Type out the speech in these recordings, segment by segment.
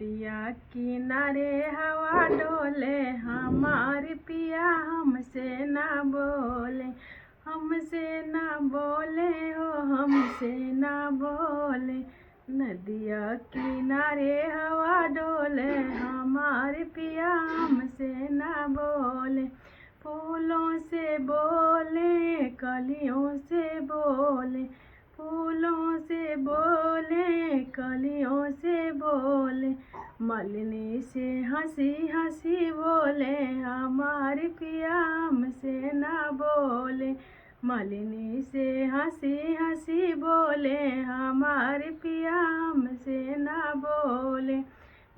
नदिया किनारे हवा डोले हमारी पिया हमसे ना बोले, हमसे ना बोले हो हमसे ना बोले। नदिया किनारे हवा डोले हमारी पिया हमसे ना बोले। फूलों से बोले कलियों से बोले, फूलों से बोले कलियों से बोले। मलिनी से हंसी हंसी बोले हमारी पिया हमसे ना बोले। मलिनी से हंसी हंसी बोले हमारी पिया हमसे ना बोले।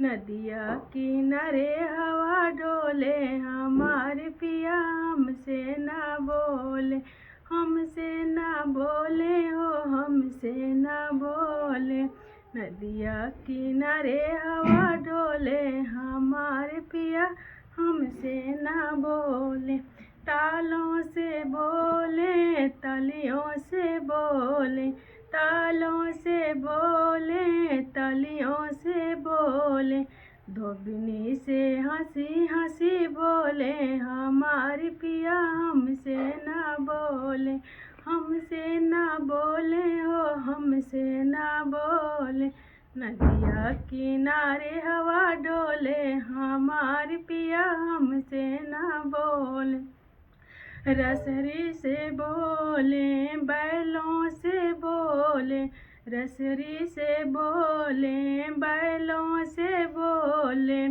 नदिया किनारे हवा डोले हमारे पिया हमसे ना बोले, हमसे ना बोले हो हमसे ना बोले। नदिया किनारे हवा डोले हमारे पिया हमसे ना बोले। तालों से बोले तलियों से बोले, तालों से बोले तलियों से बोले। धोबिनी से हंसी हंसी बोले हमारी पिया हमसे ना बोले, हमसे ना बोले हो हमसे ना बोले। नदिया किनारे हवा डोले हमारी पिया हमसे ना बोले। रसरी से बोले बैलों से बोले, रसरी से बोले बैलों से बोले।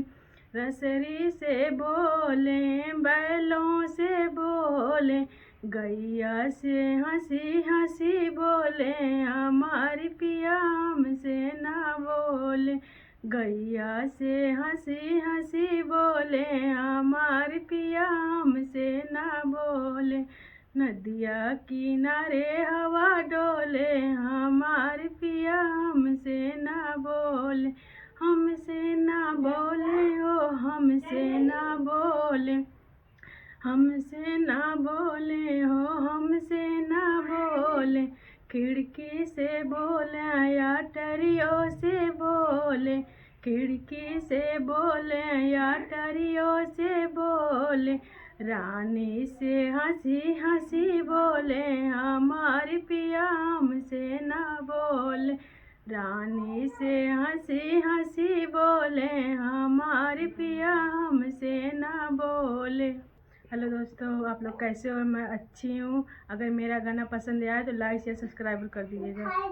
रसरी से बोले बैलों से बोले। गैया से हंसी हंसी बोले हमारी पिया हमसे ना बोले, गैया से हंसी हंसी बोले हमारी पिया हमसे ना बोले। नदिया किनारे हवा डोले हमारी पिया हमसे ना बोले, हमसे ना बोले हो हमसे ना बोले। हमसे ना बोले हो हमसे ना बोले। खिड़की से बोले या टरियों से बोले, खिड़की से बोले या टरियों से बोले। रानी से हंसी हंसी बोले हमारी पिया हमसे ना बोले, रानी से हंसी हंसी बोले हमारी पिया हमसे ना बोले। हेलो दोस्तों, आप लोग कैसे हो? मैं अच्छी हूँ। अगर मेरा गाना पसंद आया तो लाइक शेयर सब्सक्राइब कर दीजिएगा।